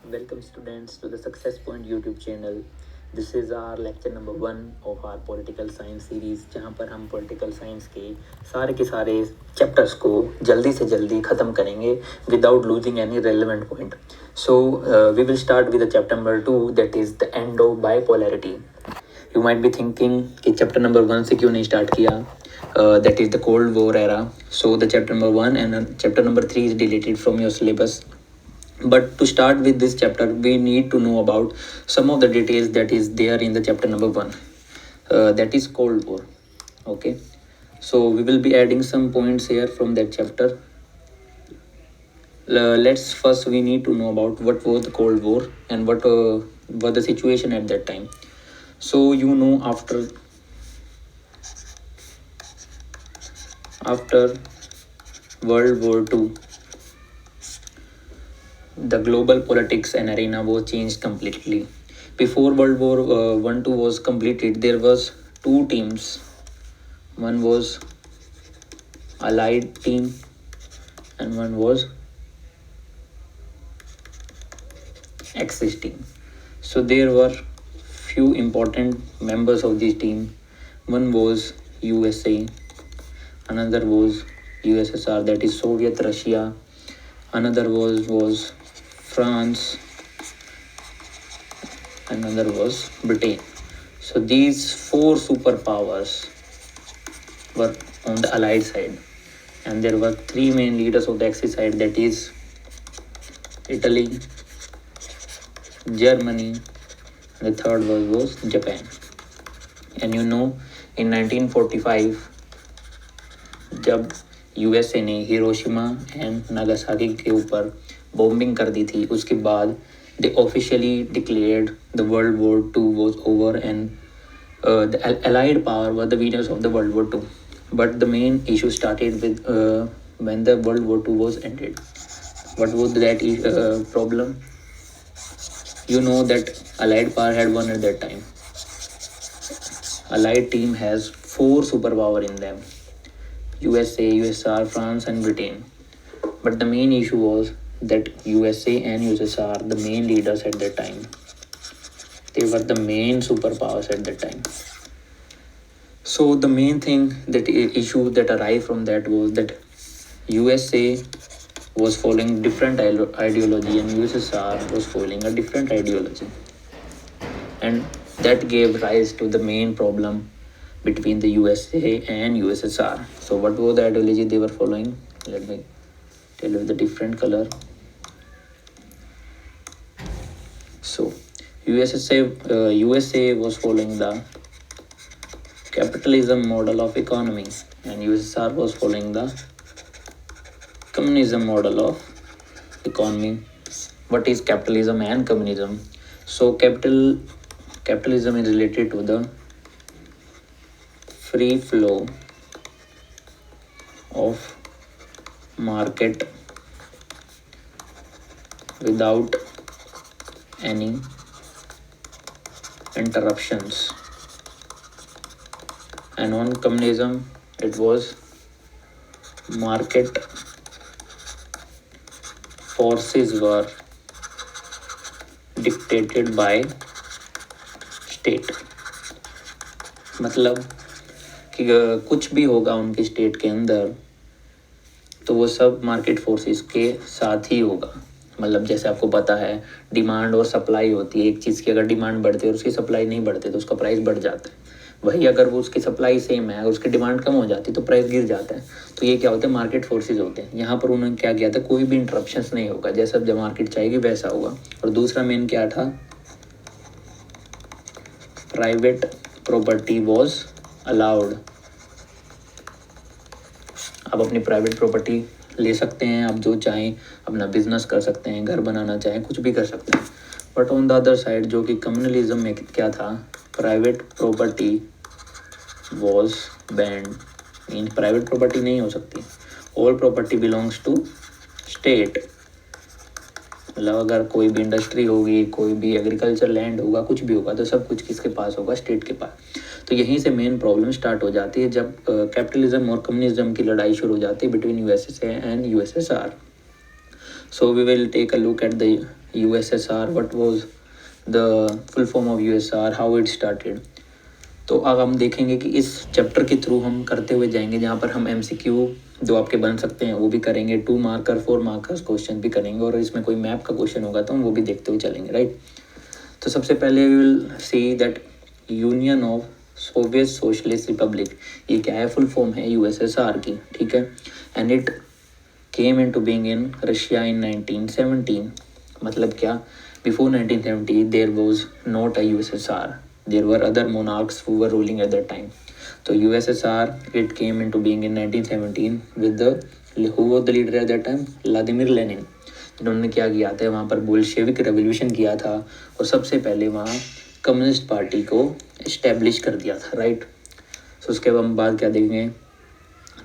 Welcome students to the Success Point YouTube channel. This is our lecture number 1 of our political science series, जहाँ पर हम political science के सारे chapters को जल्दी से जल्दी ख़त्म करेंगे without losing any relevant point. So we will start with the chapter number 2, that is the end of bipolarity. You might be thinking कि chapter number 1 से क्यों नहीं start किया. That is the Cold War era. So the chapter number 1 and chapter number 3 is deleted from your syllabus. But to start with this chapter, we need to know about some of the details that is there in the chapter number 1, that is Cold War. Okay, so we will be adding some points here from that chapter. Let's first, we need to know about what was the Cold War and what was the situation at that time. So after World War II, the global politics and arena was changed completely. Before World War One Two was completed, there was two teams. One was Allied team, and one was Axis team. So there were few important members of this team. One was USA, another was USSR, that is Soviet Russia. Another was France, another was Britain. So these four superpowers were on the Allied side, and there were three main leaders of the Axis side, that is Italy, Germany, and the third was Japan. And in 1945, जब USA ने Hiroshima and Nagasaki के ऊपर bombing कर दी थी, उसके बाद they officially declared the World War II was over, and the Allied power were the winners of the World War II. But the main issue started with when the World War II was ended. What was that problem? You know that Allied power had won at that time. Allied team has four superpower in them: USA, USSR, France, and Britain. But the main issue was that USA and USSR, the main leaders at that time, they were the main superpowers at that time. So the main thing, that issue that arrived from that was that USA was following different ideology and USSR was following a different ideology, and that gave rise to the main problem between the USA and USSR. So what was the ideology they were following? Let me tell you the different color. So USA was following the capitalism model of economy, and USSR was following the communism model of economy. What is capitalism and communism? So capitalism is related to the free flow of market without any interruptions, and on communism it was market forces were dictated by state. मतलब कि कुछ भी होगा उनके state के अंदर तो वो सब मार्केट फोर्सेस के साथ ही होगा. मतलब जैसे आपको पता है, डिमांड और सप्लाई होती है. एक चीज़ की अगर डिमांड बढ़ती है और उसकी सप्लाई नहीं बढ़ती तो उसका प्राइस बढ़ जाता है. वही अगर वो उसकी सप्लाई सेम है, अगर उसकी डिमांड कम हो जाती तो प्राइस गिर जाता है. तो ये क्या होता है, मार्केट फोर्सेस होते हैं. यहाँ पर उन्होंने क्या किया था, कोई भी इंटरप्शंस नहीं होगा, जैसा जब मार्केट चाहेगी वैसा होगा. और दूसरा मेन क्या था, प्राइवेट प्रॉपर्टी वॉज अलाउड. आप अपनी प्राइवेट प्रॉपर्टी ले सकते हैं, आप जो चाहें अपना बिजनेस कर सकते हैं, घर बनाना चाहें, कुछ भी कर सकते हैं. But on the other side जो कि कम्युनलिज्म में क्या था, private property was banned. Means private property नहीं हो सकती, all property belongs to state. मतलब अगर कोई भी इंडस्ट्री होगी, कोई भी एग्रीकल्चर लैंड होगा, कुछ भी होगा तो सब कुछ किसके पास होगा, स्टेट के पास. तो यहीं से मेन प्रॉब्लम स्टार्ट हो जाती है जब कैपिटलिज्म और कम्युनिज्म की लड़ाई शुरू हो जाती है between USA and USSR. So we will take a look at the USSR, what was the full form of USSR, how it started. तो अब हम देखेंगे कि इस चैप्टर के थ्रू हम करते हुए जाएंगे, जहाँ पर हम MCQ जो आपके बन सकते हैं वो भी करेंगे, 2 मार्कर 4 मार्कर्स क्वेश्चन भी करेंगे, और इसमें कोई मैप का क्वेश्चन होगा तो हम वो भी देखते हुए चलेंगे, राइट। तो सबसे पहले we will see that union of Soviet socialist republic, ये क्या है, फुल फॉर्म है USSR की, ठीक है। And it came into being in Russia in 1917। मतलब क्या, before 1970 there was not a USSR, there were other monarchs who were ruling at that time. So USSR, it came into being in 1917 with the, who was the leader at that time, Vladimir Lenin, जिन्होंने क्या किया था वहाँ पर Bolshevik revolution किया था, और सबसे पहले वहाँ कम्युनिस्ट पार्टी को इस्टेब्लिश कर दिया था, राइट। सो उसके बाद हम बात क्या देखेंगे,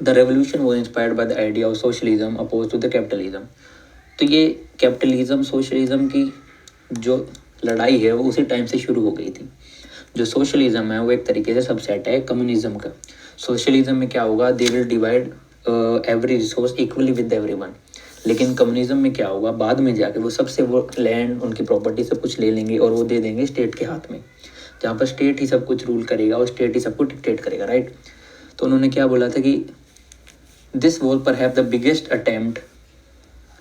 the revolution was inspired by the idea of socialism oppose to the capitalism. तो ये कैपिटलिज्म सोशलिज्म की जो लड़ाई है वो उसी टाइम से शुरू हो गई थी। जो सोशलिज्म है वो एक तरीके से सबसेट है कम्युनिज्म का। सोशलिज्म में क्या होगा, they will divide every resource equally with everyone. लेकिन कम्युनिज्म में क्या होगा, बाद में जाके वो सबसे वो लैंड, उनकी प्रॉपर्टी सब कुछ ले लेंगे और वो दे देंगे स्टेट के हाथ में, जहाँ पर स्टेट ही सब कुछ रूल करेगा और स्टेट ही सब कुछ डिक्टेट करेगा, राइट। तो उन्होंने क्या बोला था कि this was perhaps the biggest attempt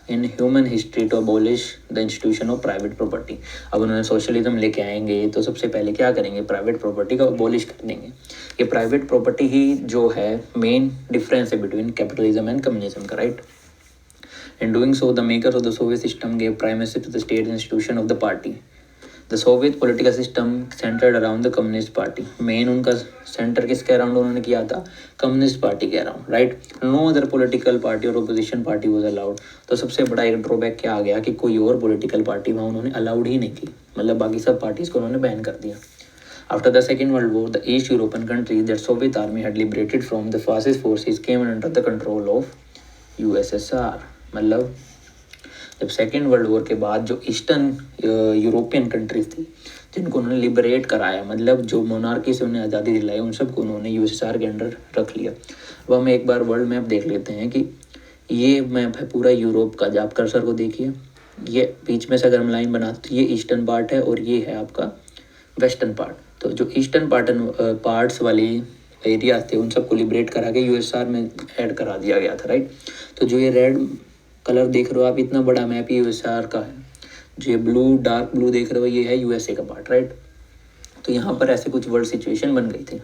in human history to abolish the institution of private property. अब उन्होंने सोशलिज्म लेके आएंगे तो सबसे पहले क्या करेंगे, प्राइवेट प्रॉपर्टी को अबॉलिश कर देंगे। ये प्राइवेट प्रॉपर्टी ही जो है मेन डिफरेंस है बिटवीन कैपिटलिज्म एंड कम्युनिज्म का, right. In doing so, the makers of the Soviet system gave primacy to the state institution of the party. The Soviet political system centered around the Communist Party. Main उनका center किसके around उन्होंने किया था, communist party के around, right. No other political party और opposition party was allowed. तो सबसे बड़ा एक ड्रॉबैक क्या आ गया कि कोई और पॉलिटिकल पार्टी वहाँ उन्होंने अलाउड ही नहीं की, मतलब बाकी सब पार्टीज को उन्होंने बैन कर दिया। After the Second World War, the East European countries that Soviet army had liberated from the fascist forces came under the control of USSR. मतलब जब सेकेंड वर्ल्ड वॉर के बाद जो ईस्टर्न यूरोपियन कंट्रीज थी जिनको उन्होंने लिबरेट कराया, मतलब जो मोनार्की से उन्हें आज़ादी दिलाई, उन सबको उन्होंने USSR के अंडर रख लिया। अब हम एक बार वर्ल्ड मैप देख लेते हैं कि ये मैप है पूरा यूरोप का। जब आप कर्सर को देखिए, ये बीच में से अगर हम लाइन बनाते तो ये ईस्टर्न पार्ट है और ये है आपका वेस्टर्न पार्ट। तो जो ईस्टर्न पार्ट्स वाली एरिया थे उन सबको लिबरेट करा के USSR में ऐड करा दिया गया था, राइट। तो जो ये रेड कलर देख रहे हो आप, इतना बड़ा मैप ये USSR का है। जो ये ब्लू, डार्क ब्लू देख रहे हो ये है USA का पार्ट, राइट। तो यहाँ पर ऐसे कुछ वर्ल्ड सिचुएशन बन गई थी।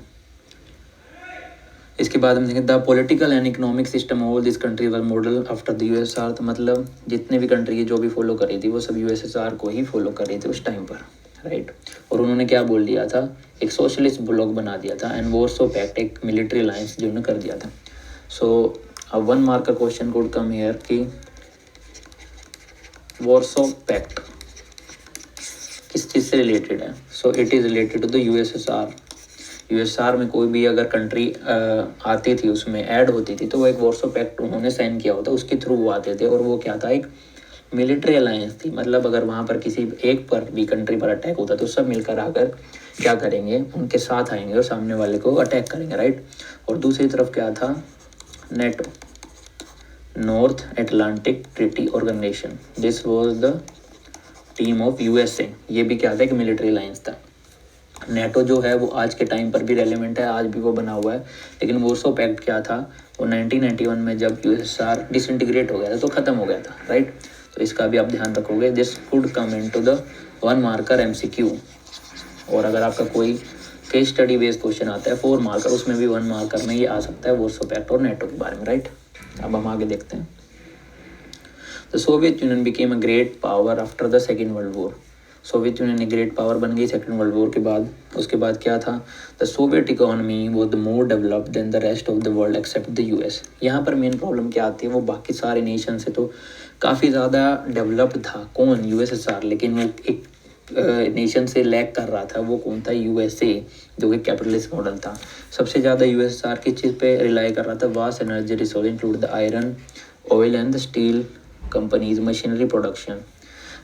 इसके बाद हम देखें the political and economic system all this country were model after the USSR। तो मतलब जितने भी कंट्री जो भी फॉलो कर रही थी वो सब USSR को ही फॉलो कर रही थी उस टाइम पर, राइट। और उन्होंने क्या बोल दिया था, एक सोशलिस्ट ब्लॉक बना दिया था एंड वॉरसो पैक्ट, एक मिलिट्री अलायंस जो उन्होंने कर दिया था। सो अब 1 मार्क का क्वेश्चन कोड कम हियर कि वॉरसो पैक्ट किस चीज़ से रिलेटेड है। So it is related to the USSR में कोई भी अगर कंट्री आती थी उसमें ऐड होती थी तो वो एक वॉरसो पैक्ट उन्होंने साइन किया होता, उसके थ्रू वो आते थे। और वो क्या था, एक मिलिट्री अलायंस थी। मतलब अगर वहाँ पर किसी एक पर भी कंट्री पर अटैक होता तो सब मिलकर आकर क्या करेंगे, उनके साथ आएंगे और सामने वाले को अटैक करेंगे, राइट। और दूसरी तरफ क्या था, NATO, north Atlantic treaty organization, this was the team of USA। ये भी क्या था, एक मिलिट्री अलायंस था। नेटो जो है वो आज के टाइम पर भी रेलेवेंट है, आज भी वो बना हुआ है। लेकिन वॉरसो पैक्ट क्या था, वो 1991 में जब USSR डिसइंटीग्रेट हो गया था तो ख़त्म हो गया था, राइट। तो इसका भी आप ध्यान रखोगे। This could come into the 1 marker MCQ। और अगर आपका कोई केस स्टडी बेस्ड क्वेश्चन आता है 4 मार्कर, उसमें भी 1 मार्कर में ये आ सकता है वॉरसो पैक्ट और नेटो के बारे में, राइट। अब हम आगे देखते हैं। The Soviet union became a great power after the second world war. Soviet union एक ग्रेट पावर बन गई सेकेंड वर्ल्ड वॉर के बाद। उसके बाद क्या था, the Soviet economy was the more developed than the rest of the world except the US। यहाँ पर मेन प्रॉब्लम क्या आती है, वो बाकी सारे नेशन से तो काफ़ी ज़्यादा डेवलप्ड था कौन, USSR। लेकिन वो एक नेशन से लैग कर रहा था, वो कौन था, USA, जो कि कैपिटलिस्ट मॉडल था। सबसे ज़्यादा USSR किस चीज़ पे रिलाई कर रहा था, vast energy resource include the iron, oil and the steel companies, machinery production.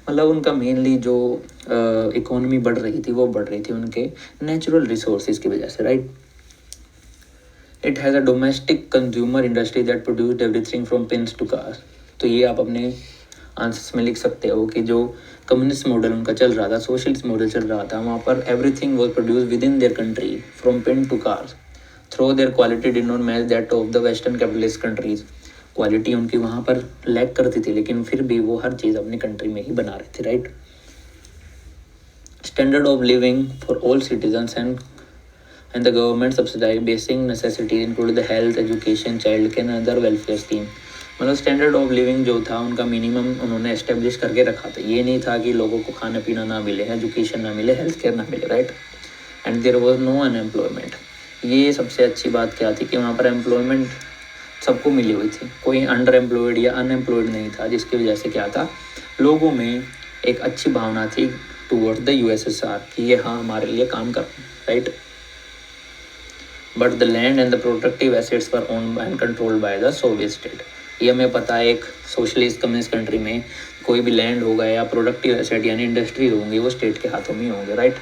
मतलब उनका मेनली जो इकोनॉमी बढ़ रही थी वो बढ़ रही थी उनके नेचुरल रिसोर्सेज की वजह से, right. It has a domestic consumer industry that produced everything from pins to cars. तो ये आप अपने आंसर्स में लिख सकते हो कि जो कम्युनिस्ट मॉडल उनका चल रहा था, सोशलिस्ट मॉडल चल रहा था। वहाँ पर everything was produce with in their country from pen to cars, though their quality did not match that of the western capitalist countries. Quality उनकी वहाँ पर लैक करती थी, लेकिन फिर भी वो हर चीज़ अपनी कंट्री में ही बना रहे थे, right. Standard of living for all citizens and the government subsidize basic necessities include the health, education, child care and other welfare scheme. मतलब स्टैंडर्ड ऑफ लिविंग जो था उनका मिनिमम उन्होंने एस्टेब्लिश करके रखा था। ये नहीं था कि लोगों को खाना पीना ना मिले, एजुकेशन ना मिले, हेल्थ केयर ना मिले, right. And there was no unemployment. ये सबसे अच्छी बात क्या थी कि वहाँ पर एम्प्लॉयमेंट सबको मिली हुई थी, कोई अंडर एम्प्लॉयड या अनएम्प्लॉयड नहीं था, जिसकी वजह से क्या था, लोगों में एक अच्छी भावना थी टूवर्ड द यूएसएसआर कि ये हाँ हमारे लिए काम कर रहे हैं, right. But the land and the productive assets were owned and controlled by the Soviet state. ये हमें पता है, एक सोशलिस्ट कम्युनिस्ट कंट्री में कोई भी लैंड होगा या प्रोडक्टिव एसेट यानी इंडस्ट्री होंगी वो स्टेट के हाथों में होंगे, right.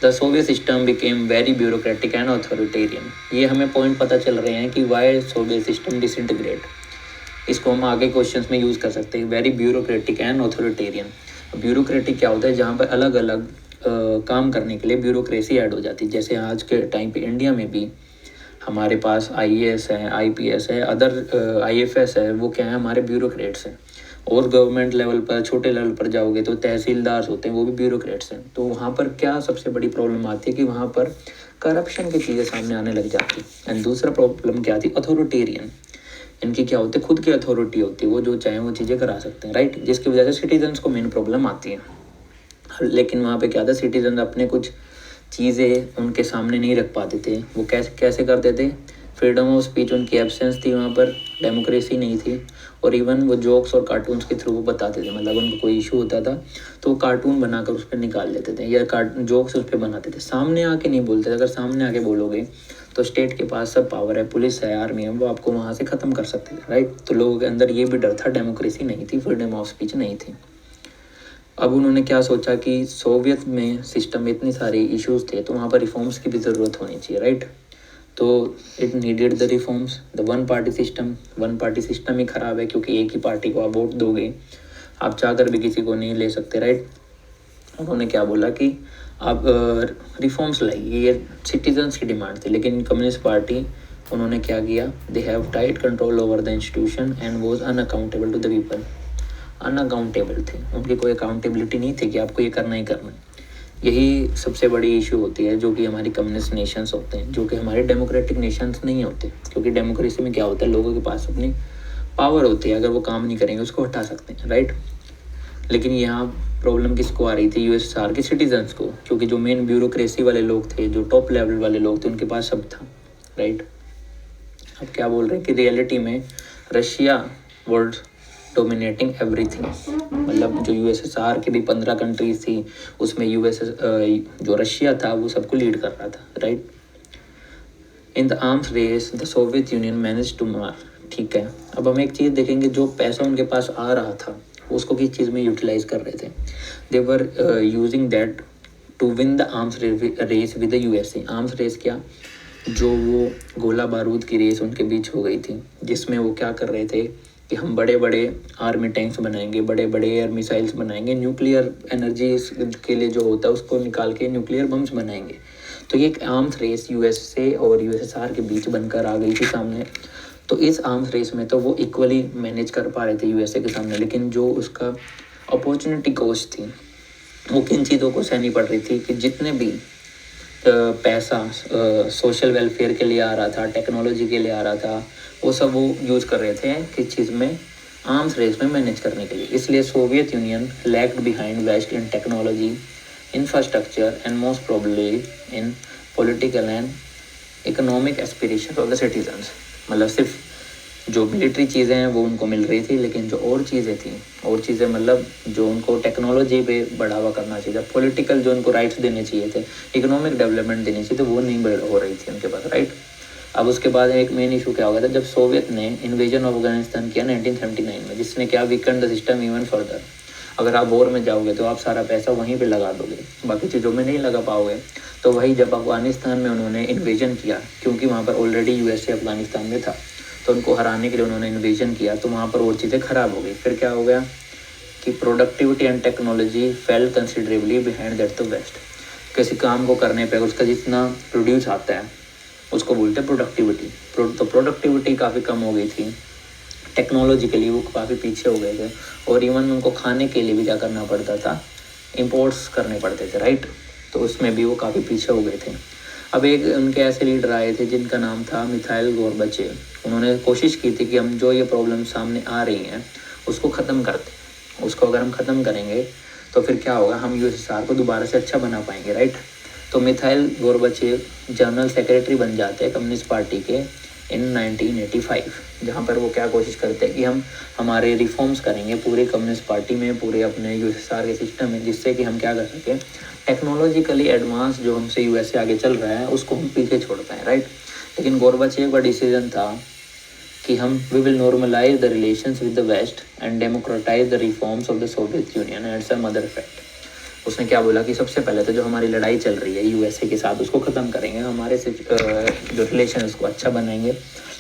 The Soviet system became very bureaucratic and authoritarian. ये हमें पॉइंट पता चल रहे हैं कि वाई सोवियत सिस्टम डिसइंटीग्रेट। इसको हम आगे क्वेश्चंस में यूज़ कर सकते हैं। Very bureaucratic and authoritarian. Bureaucratic क्या होता है, जहाँ पर अलग अलग काम करने के लिए ब्यूरोक्रेसी ऐड हो जाती है। जैसे आज के टाइम पे इंडिया में भी हमारे पास आईएएस है, आईपीएस है, अदर आईएफएस है, वो क्या है, हमारे ब्यूरोक्रेट्स हैं। और गवर्नमेंट लेवल पर, छोटे लेवल पर जाओगे तो तहसीलदार होते हैं, वो भी ब्यूरोक्रेट्स हैं। तो वहाँ पर क्या सबसे बड़ी प्रॉब्लम आती है कि वहाँ पर करप्शन की चीज़ें सामने आने लग जाती है। एंड दूसरा प्रॉब्लम क्या थी, अथॉरिटेरियन। इनकी क्या होती है, खुद की अथॉरिटी होती है, वो जो चाहे वो चीज़ें करा सकते हैं, राइट। जिसकी वजह से सिटीजन्स को मेन प्रॉब्लम आती है। लेकिन वहाँ पे क्या था, सिटीजन अपने कुछ चीज़ें उनके सामने नहीं रख पाते थे। वो कैसे कैसे करते थे, फ्रीडम ऑफ स्पीच उनकी एब्सेंस थी, वहाँ पर डेमोक्रेसी नहीं थी। और इवन वो जोक्स और कार्टून्स के थ्रू वो बताते थे, मतलब उनको कोई इशू होता था तो वो कार्टून बनाकर उस पर निकाल लेते थे या जोक्स उस पर बनाते थे, सामने आके नहीं बोलते थे। अगर सामने आके बोलोगे तो स्टेट के पास सब पावर है, पुलिस है, आर्मी है, वो आपको वहाँ से ख़त्म कर सकते थे, राइट। तो लोगों के अंदर ये भी डर था, डेमोक्रेसी नहीं थी, फ्रीडम ऑफ स्पीच नहीं थी। अब उन्होंने क्या सोचा कि सोवियत में सिस्टम में इतनी सारे इश्यूज थे तो वहाँ पर रिफॉर्म्स की भी ज़रूरत होनी चाहिए, राइट। तो it needed the reforms. The one party system ही ख़राब है, क्योंकि एक ही पार्टी को आप वोट दोगे, आप चाहकर भी किसी को नहीं ले सकते, राइट। उन्होंने क्या बोला कि आप रिफॉर्म्स लाइए, ये सिटीजन्स की डिमांड थी। लेकिन कम्युनिस्ट पार्टी उन्होंने क्या किया, they have tight control over the institution and was unaccountable to the people. Unaccountable थे, उनकी कोई अकाउंटेबिलिटी नहीं थी कि आपको ये करना ही करना है। यही सबसे बड़ी इशू होती है जो कि हमारी कम्युनिस्ट नेशंस होते हैं, जो कि हमारे डेमोक्रेटिक नेशंस नहीं होते। क्योंकि डेमोक्रेसी में क्या होता है, लोगों के पास अपनी पावर होती है, अगर वो काम नहीं करेंगे उसको हटा सकते हैं, राइट। लेकिन यहाँ प्रॉब्लम किसको आ रही थी, यूएसएसआर के सिटीजन्स को, क्योंकि जो मेन ब्यूरोक्रेसी वाले लोग थे, जो टॉप लेवल वाले लोग थे, उनके पास सब था, राइट। अब क्या बोल रहे हैं कि रियलिटी में रशिया वर्ल्ड डोमिनेटिंग एवरीथिंग। मतलब जो यूएसएसआर की भी 15 कंट्रीज थी, उसमें जो रशिया था वो सबको लीड कर रहा था, right. In the arms race the Soviet union manage to mar. ठीक है, अब हम एक चीज़ देखेंगे, जो पैसा उनके पास आ रहा था उसको किस चीज़ में यूटिलाइज कर रहे थे। They were using that to win the arms race with the USA. Arms race क्या, जो वो गोला बारूद की रेस उनके बीच हो गई थी, जिसमें वो क्या कर रहे थे कि हम बड़े बड़े आर्मी टैंक्स बनाएंगे, बड़े बड़े एयर मिसाइल्स बनाएंगे, न्यूक्लियर एनर्जी के लिए जो होता है उसको निकाल के न्यूक्लियर बम्स बनाएंगे। तो ये एक आर्म्स रेस यूएसए और यूएसएसआर के बीच बनकर आ गई थी सामने। तो इस आर्म्स रेस में तो वो इक्वली मैनेज कर पा रहे थे यूएसए के सामने, लेकिन जो उसका अपॉर्चुनिटी कॉस्ट थी वो किन चीज़ों को सहनी पड़ रही थी कि जितने भी पैसा सोशल वेलफेयर के लिए आ रहा था, टेक्नोलॉजी के लिए आ रहा था, वो सब वो यूज़ कर रहे थे किस चीज़ में, आर्म्स रेस में मैनेज करने के लिए। इसलिए Soviet union lagged behind west in technology, infrastructure and most probably in political and economic aspiration of the citizens. मतलब सिर्फ जो मिलिट्री चीज़ें हैं वो उनको मिल रही थी, लेकिन जो और चीज़ें थी, और चीज़ें मतलब जो उनको टेक्नोलॉजी पे बढ़ावा करना चाहिए था, पॉलिटिकल जो उनको राइट्स देने चाहिए थे, इकोनॉमिक डेवलपमेंट देनी चाहिए थे, वो नहीं हो रही थी उनके पास, राइट। अब उसके बाद एक मेन इशू क्या हो गया था, जब सोवियत ने इन्वेजन ऑफ अफगानिस्तान किया 1979 में, जिसने क्या weaken the system even further. अगर आप वॉर में जाओगे तो आप सारा पैसा वहीं पे लगा दोगे, बाकी चीज़ों में नहीं लगा पाओगे। तो वही जब अफगानिस्तान में उन्होंने इन्वेजन किया, क्योंकि वहाँ पर ऑलरेडी यूएसए अफगानिस्तान में था, तो उनको हराने के लिए उन्होंने इन्वेजन किया, तो वहाँ पर और चीज़ें ख़राब हो गई। फिर क्या हो गया कि productivity and technology fell considerably behind that the west. किसी काम को करने पे उसका जितना प्रोड्यूस आता है उसको बोलते हैं प्रोडक्टिविटी। तो प्रोडक्टिविटी काफ़ी कम हो गई थी, टेक्नोलॉजिकली वो काफ़ी पीछे हो गए थे, और इवन उनको खाने के लिए भी क्या करना पड़ता था, इम्पोर्ट्स करने पड़ते थे, राइट। तो उसमें भी वो काफ़ी पीछे हो गए थे। अब एक उनके ऐसे लीडर आए थे जिनका नाम था मिखाइल गोर्बाचेव। उन्होंने कोशिश की थी कि हम जो ये प्रॉब्लम सामने आ रही हैं उसको ख़त्म करते हैं। उसको अगर हम ख़त्म करेंगे तो फिर क्या होगा, हम यूएसएसआर को दोबारा से अच्छा बना पाएंगे, राइट। तो मिखाइल गोर्बाचेव जनरल सेक्रेटरी बन जाते हैं कम्युनिस्ट पार्टी के इन 1985, जहाँ पर वो क्या कोशिश करते हैं कि हम हमारे रिफॉर्म्स करेंगे पूरे कम्युनिस्ट पार्टी में, पूरे अपने यूएसएसआर के सिस्टम में, जिससे कि हम क्या कर सकें, टेक्नोलॉजिकली एडवांस जो हमसे यूएसए आगे चल रहा है उसको हम पीछे छोड़ पाएँ, राइट। लेकिन गोर्बाचेव का डिसीजन था कि we will normalize the relations with the west and democratize the reforms of the Soviet union and some other fact. उसने क्या बोला कि सबसे पहले तो जो हमारी लड़ाई चल रही है यूएसए के साथ उसको ख़त्म करेंगे, हमारे से जो रिलेशन उसको अच्छा बनाएंगे,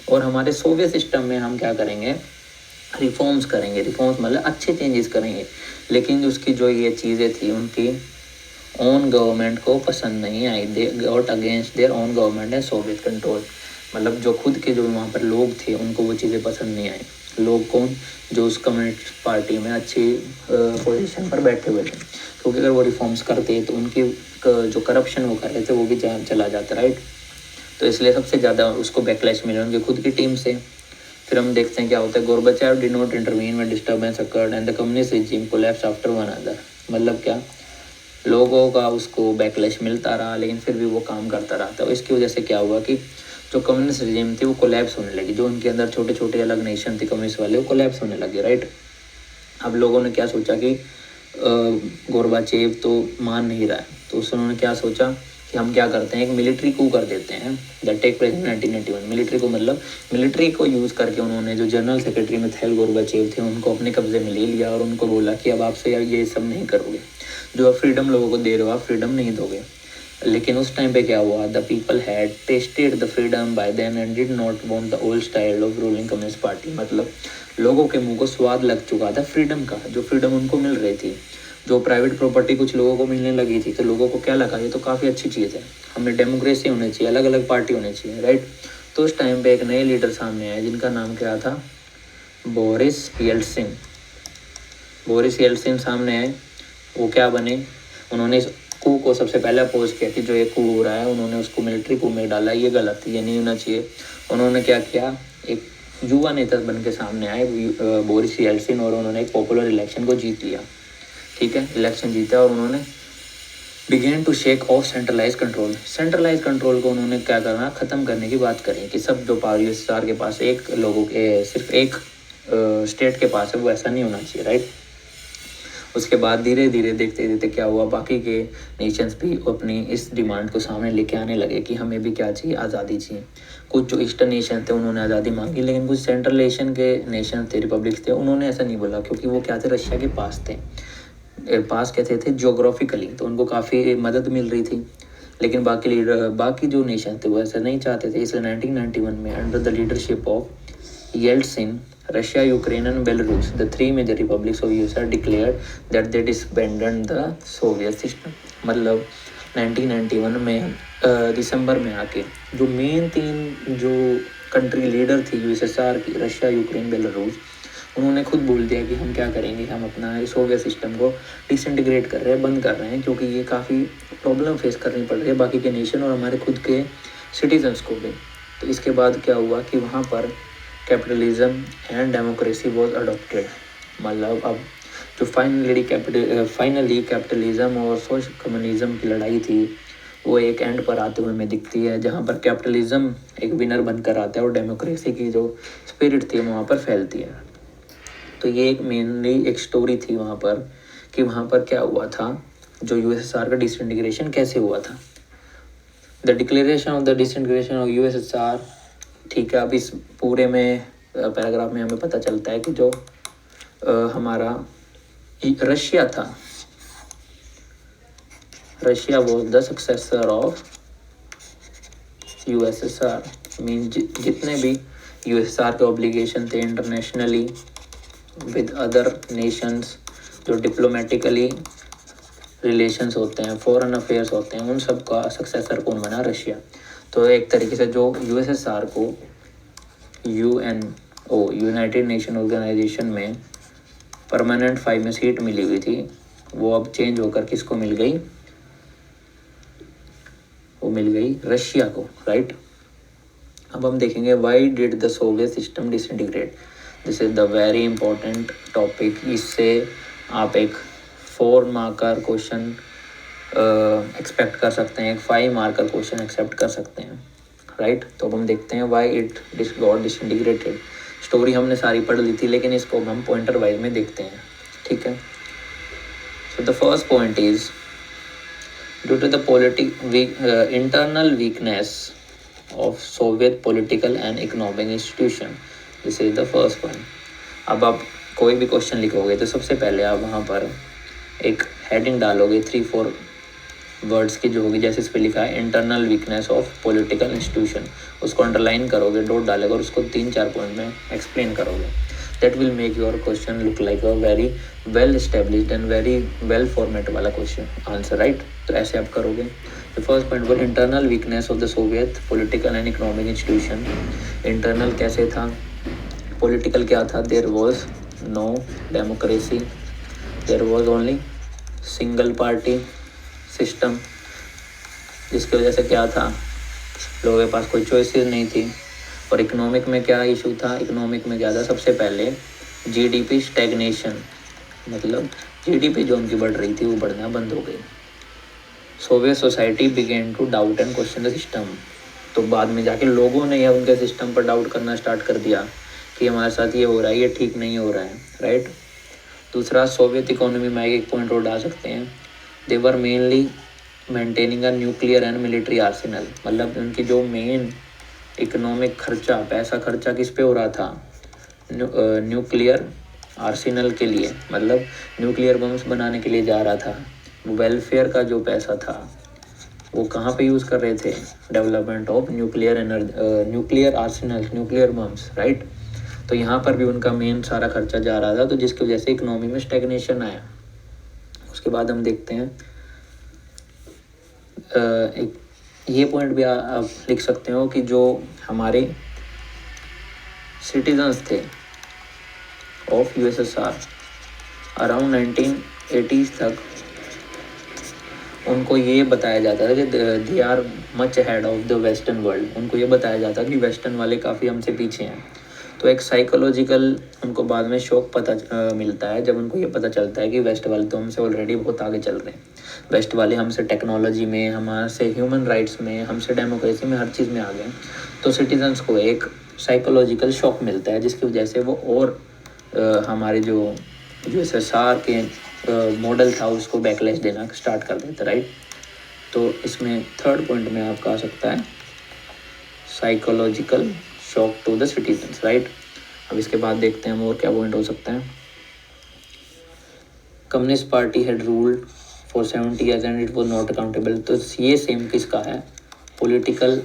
और हमारे सोवियत सिस्टम में हम क्या करेंगे, रिफॉर्म्स करेंगे। रिफॉर्म्स मतलब अच्छे चेंजेस करेंगे। लेकिन उसकी जो ये चीज़ें थी उनकी ओन गवर्नमेंट को पसंद नहीं आई। They got against their own government and Soviet control. मतलब जो खुद के जो वहाँ पर लोग थे उनको वो चीज़ें पसंद नहीं आई। लोग कौन, जो उस कम्युनिस्ट पार्टी में अच्छी पोजीशन पर बैठे हुए थे, क्योंकि अगर वो रिफॉर्म्स करते तो उनकी जो करप्शन वो कर रहे थे वो भी चला जाता, राइट। तो इसलिए सबसे ज़्यादा उसको बैकलैश मिला उनके खुद की टीम से। फिर हम देखते हैं क्या होता है, Gorbachev did not intervene when disturbance occurred and the communist regime collapse after one another. मतलब क्या, लोगों का उसको बैकलैश मिलता रहा लेकिन फिर भी वो काम करता रहा। तो इसकी वजह से क्या हुआ कि जो कम्युनिस्ट रिजीम थी वो कोलैप्स होने लगी। जो उनके अंदर छोटे छोटे अलग नेशन थे कम्युनिस्ट वाले, वो कोलैप्स होने लगे, राइट। अब लोगों ने क्या सोचा कि गोर्बाचेव तो मान नहीं रहा है, तो उन्होंने क्या सोचा कि हम क्या करते हैं, एक मिलिट्री कू कर देते हैं। That take place in 1991। Military को मतलब मिलिट्री को यूज़ करके उन्होंने जो जनरल सेक्रेटरी मिखाइल गोर्बाचेव थे उनको अपने कब्जे में ले लिया और उनको बोला कि अब आपसे यार ये सब नहीं करोगे, जो आप फ्रीडम लोगों को दे रहे हो आप फ्रीडम नहीं दोगे। लेकिन उस टाइम पे क्या हुआ, the people had tested the freedom by then and did not want the old style of ruling communist party. मतलब लोगों के मुंह को स्वाद लग चुका था फ्रीडम का, जो फ्रीडम उनको मिल रही थी, जो प्राइवेट प्रॉपर्टी कुछ लोगों को मिलने लगी थी, तो लोगों को क्या लगा ये तो काफ़ी अच्छी चीज़ है, हमें डेमोक्रेसी होनी चाहिए, अलग अलग पार्टी होनी चाहिए, राइट। तो उस टाइम पे एक नए लीडर सामने आए जिनका नाम क्या था, बोरिस येल्सिन। बोरिस येल्सिन सामने आए, वो क्या बने, उन्होंने इस कू को सबसे पहले अपोज किया कि जो ये कू हो रहा है, उन्होंने उसको मिलिट्री कू में डाला, ये गलत है, ये नहीं होना चाहिए। उन्होंने क्या किया, एक युवा नेता बन के सामने आए बोरिस येल्सिन, और उन्होंने एक पॉपुलर इलेक्शन को जीत लिया, ठीक है, इलेक्शन जीता, और उन्होंने began to shake off centralize control. Centralize control को उन्होंने क्या करना, ख़त्म करने की बात करी कि सब जो पावर यूएसएसआर के पास एक लोगों के सिर्फ एक स्टेट के पास है, वो ऐसा नहीं होना चाहिए, राइट। उसके बाद धीरे धीरे देखते देखते क्या हुआ, बाकी के नेशंस भी अपनी इस डिमांड को सामने लेके आने लगे कि हमें भी क्या चाहिए, आज़ादी चाहिए। कुछ जो ईस्टर्न नेशन थे उन्होंने आज़ादी मांगी, लेकिन कुछ सेंट्रल एशियन के नेशन थे, रिपब्लिक्स थे, उन्होंने ऐसा नहीं बोला, क्योंकि वो क्या थे, रशिया के पास थे। पास कहते थे जियोग्राफिकली, तो उनको काफ़ी मदद मिल रही थी। लेकिन बाकी जो नेशन थे वो ऐसा नहीं चाहते थे। इसलिए 1991 में under the leadership of Yeltsin, Russia, Ukraine and Belarus, the three major republics of USR declared that they disbanded the Soviet system. मतलब 1991 में दिसंबर में आके जो मेन तीन जो कंट्री लीडर थी यूएसएसआर की, रशिया, यूक्रेन, बेलारूस, उन्होंने खुद बोल दिया कि हम क्या करेंगे, हम अपना सोवियत सिस्टम को डिसइंटीग्रेट कर रहे हैं, बंद कर रहे हैं, क्योंकि ये काफ़ी प्रॉब्लम फेस करनी पड़ रही है बाकी के नेशन और हमारे खुद के सिटीजन्स को भी। तो इसके बाद क्या हुआ कि वहाँ पर capitalism and democracy was adopted. मतलब अब जो फाइनली कैपिटलिज्म और सोशल कम्युनिज्म की लड़ाई थी वो एक एंड पर आते हुए हमें दिखती है, जहाँ पर कैपिटलिज्म एक विनर बनकर आता है और डेमोक्रेसी की जो स्पिरिट थी वहाँ पर फैलती है। तो ये एक मेनली एक स्टोरी थी वहाँ पर कि वहाँ पर क्या हुआ था, जो यूएसएसआर का डिसइंटीग्रेशन कैसे हुआ था, the declaration of the disintegration of USSR. ठीक है, अब इस पूरे में पैराग्राफ में हमें पता चलता है कि जो हमारा रशिया था, Russia was the successor of USSR. Mean जितने भी यूएसएसआर के ऑब्लिगेशन थे इंटरनेशनली विद अदर नेशंस, जो डिप्लोमेटिकली रिलेशंस होते हैं, फॉरेन अफेयर्स होते हैं, उन सब का सक्सेसर कौन बना? रशिया। तो एक तरीके से जो यूएसएसआर को यूएनओ यूनाइटेड नेशन ऑर्गेनाइजेशन में परमानेंट 5 में सीट मिली हुई थी, वो अब चेंज होकर किसको मिल गई? वो मिल गई रशिया को, राइट। अब हम देखेंगे why did the Soviet system disintegrate. This is the very important topic. इससे आप एक 4 मार्कर क्वेश्चन एक्सपेक्ट कर सकते हैं, एक 5 मार्कर क्वेश्चन एक्सेप्ट कर सकते हैं, राइट। तो अब हम देखते हैं why it got disintegrated. Story हमने सारी पढ़ ली थी, लेकिन इसको हम पॉइंटर वाइज में देखते हैं, ठीक है। So the first point is due to the internal weakness of Soviet political and economic institution. This is the first one. अब आप कोई भी क्वेश्चन लिखोगे तो सबसे पहले आप वहाँ पर एक हेडिंग डालोगे 3-4 वर्ड्स की जो होगी, जैसे इस पर लिखा है internal weakness of political institution, उसको अंडरलाइन करोगे, डॉट डालेगा और उसको 3-4 पॉइंट में एक्सप्लेन करोगे। That will make your question look like a very well established and very well format वाला क्वेश्चन आंसर, राइट। तो ऐसे आप करोगे। The first point was internal weakness of the Soviet political and economic institution. Internal कैसे था? Political क्या था? There was no democracy. There was only single party system. जिसकी वजह से क्या था? लोगों के पास कोई चॉइसेस नहीं थी। और इकोनॉमिक में क्या इशू था? इकोनॉमिक में क्या था? सबसे पहले जीडीपी स्टैग्नेशन, मतलब जीडीपी जो उनकी बढ़ रही थी वो बढ़ना बंद हो गई। Soviet society began to doubt and question the system. तो बाद में जाके लोगों ने यह उनके सिस्टम पर डाउट करना स्टार्ट कर दिया कि हमारे साथ ये हो रहा है, ये ठीक नहीं हो रहा है, राइट। दूसरा, सोवियत इकोनॉमी में एक पॉइंट और डाल सकते हैं, they were mainly maintaining a nuclear and military arsenal. मतलब उनकी जो मेन इकोनॉमिक खर्चा, पैसा खर्चा किस पे हो रहा था? न्यूक्लियर आर्सेनल के लिए, मतलब न्यूक्लियर बम्स बनाने के लिए जा रहा था। वेलफेयर का जो पैसा था वो कहाँ पे यूज़ कर रहे थे? Development of nuclear arsenal, nuclear bombs, right. तो यहाँ पर भी उनका मेन सारा खर्चा जा रहा था, तो जिसकी वजह से इकोनॉमी में स्टैग्नेशन आया। उसके बाद हम देखते हैं एक ये पॉइंट भी आप लिख सकते हो कि जो हमारे सिटीजन्स थे ऑफ यूएसएसआर अराउंड 1980s तक, उनको ये बताया जाता था कि they are much ahead of the western world. उनको ये बताया जाता कि वेस्टर्न वाले काफ़ी हमसे पीछे हैं। तो एक साइकोलॉजिकल उनको बाद में शॉक मिलता है जब उनको ये पता चलता है कि वेस्ट वाले तो हमसे ऑलरेडी बहुत आगे चल रहे हैं। वेस्ट वाले हमसे टेक्नोलॉजी में, हमसे ह्यूमन राइट्स में, हमसे डेमोक्रेसी में, हर चीज़ में आ गए। तो सिटीजन्स को एक साइकोलॉजिकल शॉक मिलता है, जिसकी वजह से वो और हमारे जो यूएसएसआर के मॉडल था उसको बैकलैश देना स्टार्ट कर देता, राइट। तो इसमें थर्ड पॉइंट में आपका आ सकता है psychological shock to the citizens, right. अब इसके बाद देखते हैं हम और क्या पॉइंट हो सकता है। Communist party had ruled for 70 years and it was not accountable. तो ये सेम किसका है? पॉलिटिकल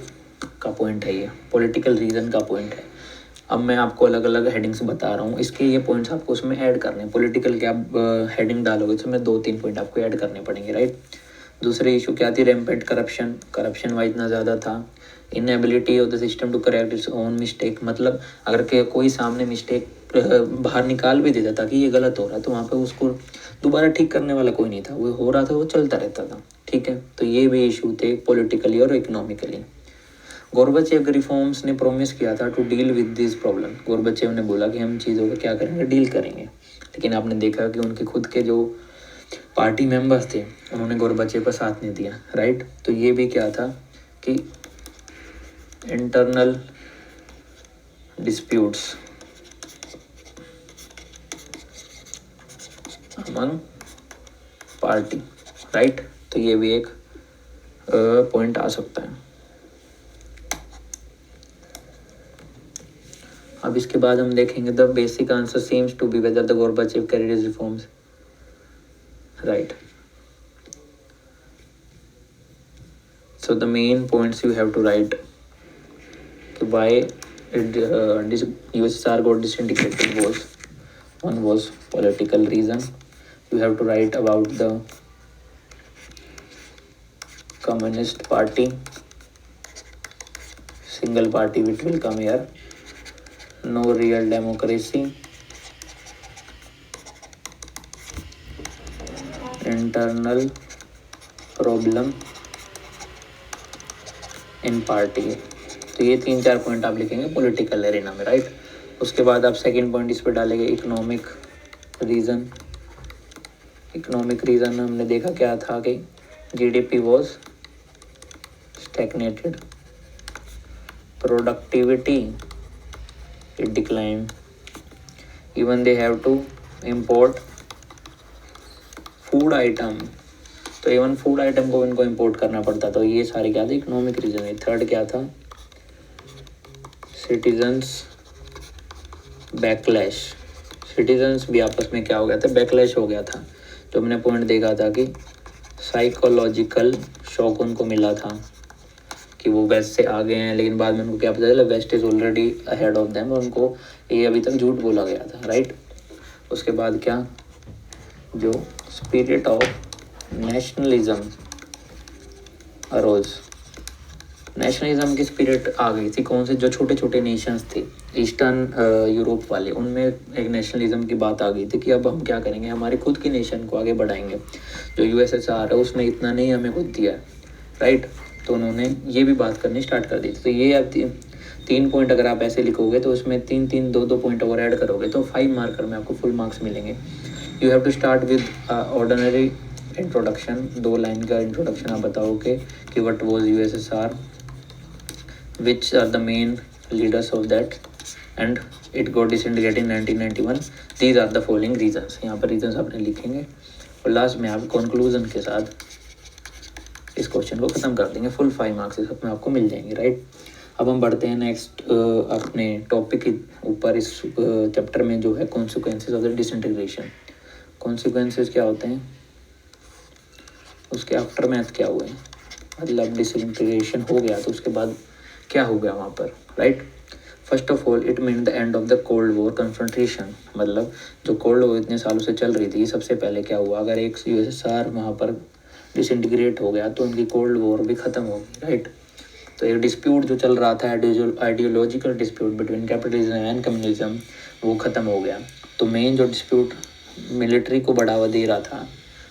का पॉइंट है, ये पॉलिटिकल रीजन का पॉइंट है। अब मैं आपको अलग अलग हेडिंग्स बता रहा हूँ, इसके ये पॉइंट्स आपको उसमें ऐड करने हैं। पॉलिटिकल के आप हेडिंग डालोगे तो उसमें 2-3 पॉइंट आपको ऐड करने पड़ेंगे, राइट। दूसरे इशू क्या थी? रैम्पेंट करप्शन, करप्शन वाइज इतना ज़्यादा था। Inability of the system to correct its own mistake, मतलब अगर के कोई सामने मिस्टेक बाहर निकाल भी देता था कि ये गलत हो रहा है, तो वहाँ पे उसको दोबारा ठीक करने वाला कोई नहीं था। वो हो रहा था, वो चलता रहता था, ठीक है। तो ये भी इशू थे पॉलिटिकली और इकोनॉमिकली। गोर्बाचेव के रिफॉर्म्स ने प्रोमिस किया था to deal with this problem. Gorbachev ने बोला कि हम चीज़ों का क्या करेंगे, डील करेंगे। लेकिन आपने देखा कि उनके खुद के जो पार्टी मेंबर्स थे उन्होंने गोर्बाचेव का साथ नहीं दिया, राइट। तो ये भी क्या था कि internal disputes among party, right. तो ये भी एक पॉइंट आ सकता है। अब इसके बाद हम देखेंगे the basic answer seems to be whether the Gorbachev carried his reforms, right. So the main points you have to write why USSR got disintegrated was, one was political reason, you have to write about the Communist Party, single party which will come here, no real democracy, internal problem in party. तो ये 3-4 point आप लिखेंगे political arena में, right. उसके बाद आप second point इस पर डालेंगे इकोनॉमिक रीज़न। इकोनॉमिक रीज़न हमने देखा क्या था कि GDP was stagnated, productivity it decline, even they have to import food item, तो इवन फूड आइटम को इनको इंपोर्ट करना पड़ता। तो ये सारे क्या थे इकोनॉमिक रीजन है। थर्ड क्या था, सिटीजन्स बैकलैश, सिटीजन्स भी आपस में क्या हो गया था, बैकलैश हो गया था। जो हमने पॉइंट देखा था कि साइकोलॉजिकल शॉक उनको मिला था कि वो वेस्ट से आ गए हैं, लेकिन बाद में उनको क्या पता चला west is already ahead of them, और उनको ये अभी तक झूठ बोला गया था, राइट। उसके बाद क्या, जो spirit of nationalism arose, nationalism की स्पिरिट आ गई थी। कौन से, जो छोटे छोटे नेशंस थे ईस्टर्न यूरोप वाले, उनमें एक नेशनलिज्म की बात आ गई थी कि अब हम क्या करेंगे, हमारे खुद की नेशन को आगे बढ़ाएंगे। जो यूएसएसआर है उसने इतना नहीं हमें खुद दिया, राइट। तो उन्होंने ये भी बात करनी स्टार्ट कर दी थी। तो ये अब 3 पॉइंट अगर आप ऐसे लिखोगे तो उसमें 3-3, 2-2 पॉइंट और ऐड करोगे तो 5 मार्कर में आपको फुल मार्क्स मिलेंगे। You have to start with ordinary introduction, 2 line का इंट्रोडक्शन आप बताओगे कि what was USSR, which are the main leaders of that, and it got disintegrated in 1991, these are the following reasons. यहाँ पर reasons आपने लिखेंगे और लास्ट में आप कंक्लूजन के साथ इस क्वेश्चन को ख़त्म कर देंगे। फुल 5 मार्क्स इस में आपको मिल जाएंगे, राइट। अब हम बढ़ते हैं नेक्स्ट अपने टॉपिक के ऊपर। इस चैप्टर में जो है consequences of the disintegration. Consequences क्या होते हैं, उसके आफ्टर मैथ क्या हुए, मतलब डिसइंटीग्रेशन हो गया तो उसके बाद क्या हो गया वहाँ पर, right. First of all it mean the end of the cold war confrontation, मतलब जो कोल्ड वॉर इतने सालों से चल रही थी, सबसे पहले क्या हुआ, अगर एक यूएसएसआर वहाँ पर डिसइंटीग्रेट हो गया तो उनकी कोल्ड वॉर भी ख़त्म होगी, राइट। तो एक डिस्प्यूट जो चल रहा था, ideological dispute between capitalism and communism, वो ख़त्म हो गया। तो मेन जो डिस्प्यूट मिलिट्री को बढ़ावा दे रहा था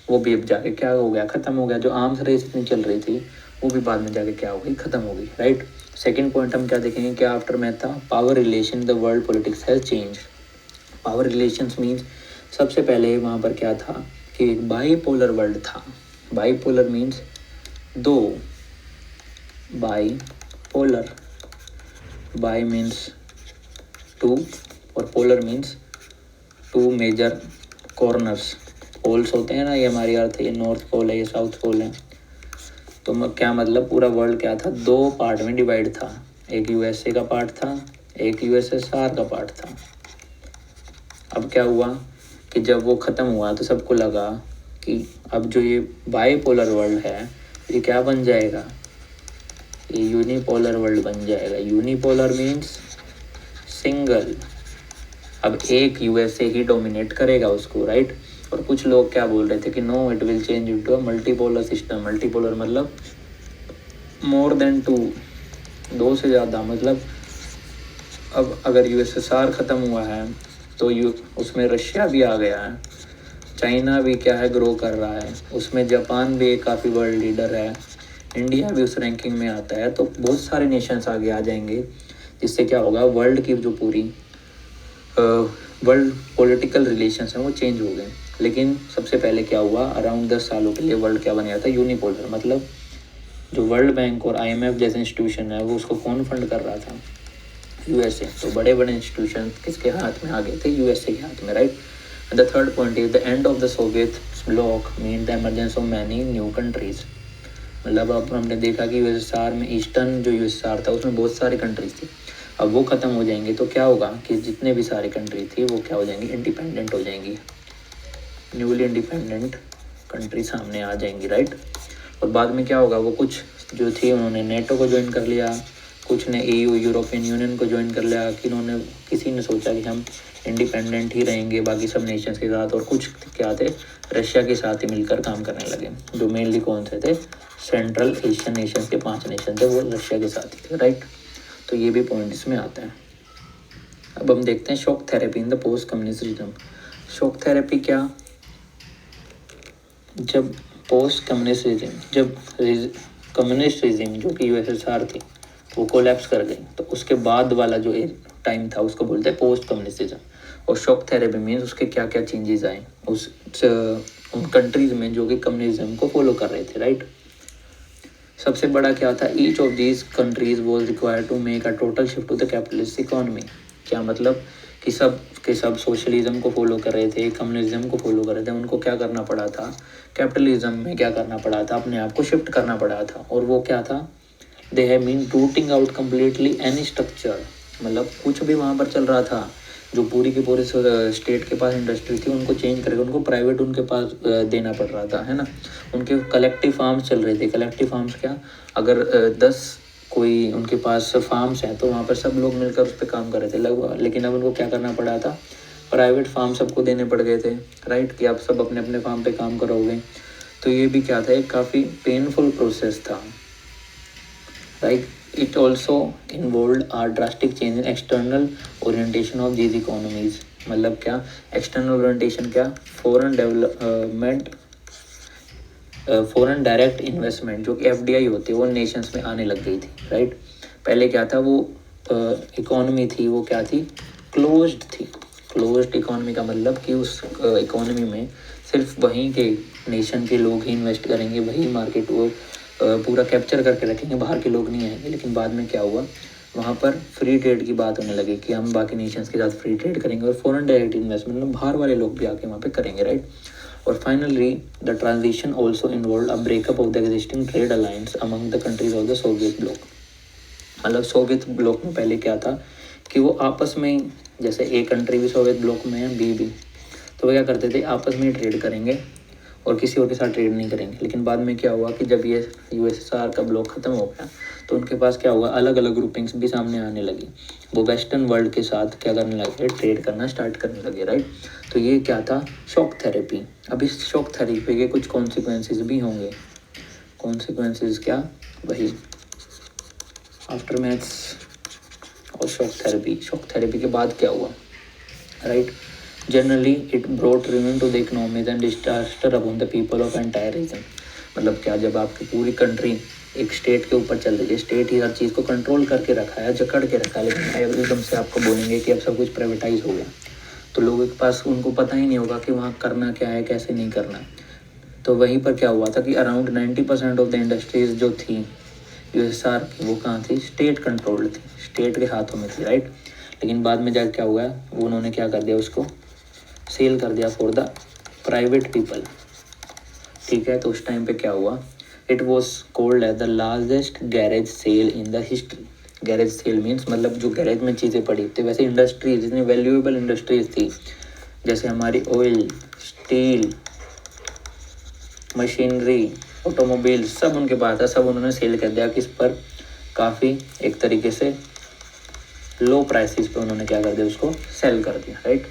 वो भी अब जाके क्या हो गया, ख़त्म हो गया। जो आर्म्स रेस इतनी चल रही थी वो भी बाद में जाके क्या हो गई, ख़त्म हो गई, राइट। सेकेंड पॉइंट हम क्या देखेंगे, क्या आफ्टर में था, power relation the world politics has change. Power relations means सबसे पहले वहाँ पर क्या था कि एक बाईपोलर वर्ल्ड था। बाईपोलर मीन्स दो, बाईपोलर, बाई मीन्स 2 और polar means 2 major corners. Poles होते हैं ना, ये हमारी अर्थ है, ये नॉर्थ पोल है, ये साउथ पोल है। तो क्या मतलब, पूरा वर्ल्ड क्या था, 2 पार्ट में डिवाइड था। एक यूएसए का पार्ट था, एक यूएसएसआर का पार्ट था। अब क्या हुआ कि जब वो ख़त्म हुआ तो सबको लगा कि अब जो ये बाईपोलर वर्ल्ड है ये क्या बन जाएगा, ये यूनिपोलर वर्ल्ड बन जाएगा। यूनिपोलर मीन्स सिंगल, अब एक यूएसए ही डोमिनेट करेगा उसको, राइट। और कुछ लोग क्या बोल रहे थे कि no it will change into a multipolar system. Multipolar मतलब मोर देन 2, 2 से ज़्यादा। मतलब अब अगर यूएसएसआर ख़त्म हुआ है तो उसमें रशिया भी आ गया है, चाइना भी क्या है, ग्रो कर रहा है, उसमें जापान भी एक काफ़ी वर्ल्ड लीडर है, इंडिया भी उस रैंकिंग में आता है। तो बहुत सारे नेशंस आगे आ जाएंगे, जिससे क्या होगा, वर्ल्ड की जो पूरी वर्ल्ड पॉलिटिकल रिलेशंस हैं वो चेंज हो गए। लेकिन सबसे पहले क्या हुआ, अराउंड 10 सालों के लिए वर्ल्ड क्या बन गया था, यूनिपोलर। मतलब जो वर्ल्ड बैंक और आईएमएफ जैसे इंस्टीट्यूशन है वो उसको कौन फंड कर रहा था, यूएसए। तो बड़े बड़े इंस्टीट्यूशन किसके हाथ में आ गए थे, यूएसए के हाथ में, right. The third point is the end of the Soviet block mean the emergence of many new countries. मतलब अब हमने देखा कि यूएसएसआर में, ईस्टर्न जो यूएसएसआर था उसमें बहुत सारी कंट्रीज थी। अब वो ख़त्म हो जाएंगे तो क्या होगा कि जितने भी सारी कंट्री थी वो क्या हो जाएंगी, इंडिपेंडेंट हो जाएंगी, न्यूली इंडिपेंडेंट कंट्री सामने आ जाएंगी, राइट। और बाद में क्या होगा, वो कुछ जो थी उन्होंने नेटो को ज्वाइन कर लिया, कुछ ने EU यूरोपियन यूनियन को ज्वाइन कर लिया, कि उन्होंने किसी ने सोचा कि हम इंडिपेंडेंट ही रहेंगे बाकी सब नेशंस के साथ, और कुछ क्या थे रशिया के साथ ही मिलकर काम करने लगे, जो मेनली कौन से थे, सेंट्रल एशियन नेशन के 5 नेशन थे वो रशिया के साथ ही थे, राइट। तो ये भी पॉइंट इसमें आता है। अब हम देखते हैं shock therapy in the post communist regime. Shock therapy क्या, जब पोस्ट कम्युनिस्ट रिजिम, जब कम्युनिस्ट रिजिम जो कि यूएसएसआर थी वो कोलैप्स कर गई, तो उसके बाद वाला जो टाइम था उसको बोलते हैं पोस्ट कम्युनिस्टिज्म। और शॉक थेरेपी मीन्स उसके क्या क्या चेंजेस आए उस उन कंट्रीज में जो कि कम्युनिज्म को फॉलो कर रहे थे, राइट। सबसे बड़ा क्या था, each of these countries was required to make a total shift to the capitalist economy. क्या मतलब कि सब के सब सोशलिज्म को फॉलो कर रहे थे, कम्युनिज्म को फॉलो कर रहे थे, उनको क्या करना पड़ा था, कैपिटलिज्म में क्या करना पड़ा था, अपने आप को शिफ्ट करना पड़ा था। और वो क्या था, they have been rooting out completely any structure, मतलब कुछ भी वहाँ पर चल रहा था जो पूरी के पूरे स्टेट के पास इंडस्ट्री थी उनको चेंज करके उनको प्राइवेट उनके पास देना पड़ रहा था, है ना। उनके कलेक्टिव फार्म्स चल रहे थे। कलेक्टिव फार्म्स क्या, अगर 10 कोई उनके पास फार्म्स हैं तो वहाँ पर सब लोग मिलकर उस पर काम कर रहे थे लगभग, लेकिन अब उनको क्या करना पड़ा था, प्राइवेट फार्म सबको देने पड़ गए थे, राइट, कि आप सब अपने अपने फार्म पे काम करोगे। तो ये भी क्या था, एक काफ़ी पेनफुल प्रोसेस था, right. It also involved a drastic change in external orientation of these economies। मतलब क्या, external orientation क्या, foreign development, foreign direct investment जो कि FDI होती है वो नेशंस में आने लग गई थी, राइट। पहले क्या था, वो इकोनॉमी थी वो क्या थी, क्लोज्ड थी। क्लोज्ड इकोनॉमी का मतलब कि उस इकोनॉमी में सिर्फ वहीं के नेशन के लोग ही इन्वेस्ट करेंगे, वही मार्केट वो पूरा कैप्चर करके रखेंगे, बाहर के लोग नहीं आएंगे। लेकिन बाद में क्या हुआ, वहाँ पर फ्री ट्रेड की बात होने लगी कि हम बाकी नेशंस के साथ फ्री ट्रेड करेंगे और फॉरेन डायरेक्ट इन्वेस्टमेंट में बाहर वाले लोग भी आके वहाँ पे करेंगे, राइट। और finally the transition also involve a breakup of the existing trade alliance among the countries of the Soviet block. मतलब सोवियत ब्लॉक में पहले क्या था कि वो आपस में ही, जैसे ए कंट्री भी सोवियत ब्लॉक में है, बी भी, तो वो क्या करते थे, आपस में ही ट्रेड करेंगे और किसी और के साथ ट्रेड नहीं करेंगे। लेकिन बाद में क्या हुआ कि जब ये USSR का ब्लॉक ख़त्म हो गया तो उनके पास क्या हुआ, अलग अलग ग्रुपिंग्स भी सामने आने लगी, वो वेस्टर्न वर्ल्ड के साथ क्या करने लगे, ट्रेड करना स्टार्ट करने लगे, राइट। तो ये क्या था, शॉक थेरेपी। अब इस शॉक थेरेपी के कुछ कॉन्सिक्वेंसेस भी होंगे। कॉन्सिक्वेंसेस क्या, वही आफ्टर मैथ्स और शॉक थेरेपी। शॉक थेरेपी के बाद क्या हुआ, right. Generally it brought ruin to the economies and disaster upon the people of entire region. मतलब क्या, जब आपकी पूरी कंट्री एक स्टेट के ऊपर चल रही है, स्टेट ही हर चीज़ को कंट्रोल करके रखा है, जकड़ के रखा है, लेकिन एकदम से आपको बोलेंगे कि अब सब कुछ प्राइवेटाइज हो गया, तो लोगों के पास उनको पता ही नहीं होगा कि वहाँ करना क्या है, कैसे नहीं करना। तो वहीं पर क्या हुआ था कि अराउंड 90% ऑफ द इंडस्ट्रीज जो थी USSR की, वो कहाँ थी, स्टेट कंट्रोल्ड थी, स्टेट के हाथों में थी, राइट। लेकिन बाद में जाकर क्या हुआ, वो उन्होंने क्या कर दिया, उसको सेल कर दिया फॉर द प्राइवेट पीपल, ठीक है। तो उस टाइम पे क्या हुआ, it was called as the largest garage sale in the history. Garage sale means मतलब जो गैरेज में चीज़ें पड़ी थी, वैसे इंडस्ट्रीज, जितनी वैल्यूएबल इंडस्ट्रीज थी, जैसे हमारी ऑयल, स्टील, मशीनरी, ऑटोमोबाइल, सब उनके पास था, सब उन्होंने सेल कर दिया किस पर, काफ़ी एक तरीके से लो प्राइसेस पे उन्होंने क्या कर दिया, उसको सेल कर दिया, राइट।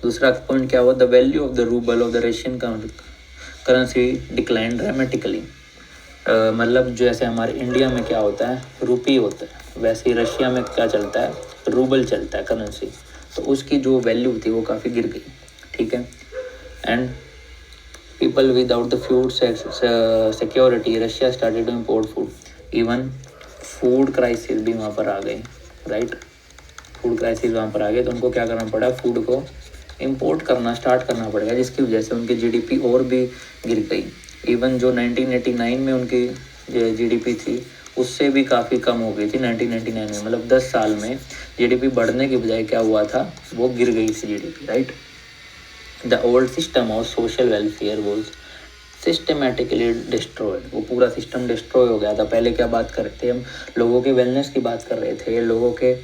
दूसरा पॉइंट क्या हुआ, the value of the rouble of the Russian currency decline dramatically. मतलब जैसे हमारे इंडिया में क्या होता है, रुपी होता है, वैसे ही रशिया में क्या चलता है, रूबल चलता है करेंसी। तो उसकी जो वैल्यू थी वो काफ़ी गिर गई, ठीक है। And people without the food security Russia started to import food. Even food crisis भी वहाँ पर आ गए, राइट। फूड क्राइसिस वहाँ पर आ गए तो उनको क्या करना पड़ा, फूड को इंपोर्ट करना स्टार्ट करना पड़ेगा, जिसकी वजह से उनकी GDP और भी गिर गई। इवन जो 1989 में उनकी GDP थी उससे भी काफ़ी कम हो गई थी 1999 में। मतलब 10 साल में GDP बढ़ने की बजाय क्या हुआ था, वो गिर गई थी GDP, right. The old system of social welfare was systematically destroyed. वो पूरा सिस्टम डिस्ट्रॉय हो गया था। पहले क्या बात कर रहे थे हम, लोगों के वेलनेस की बात कर रहे थे, लोगों के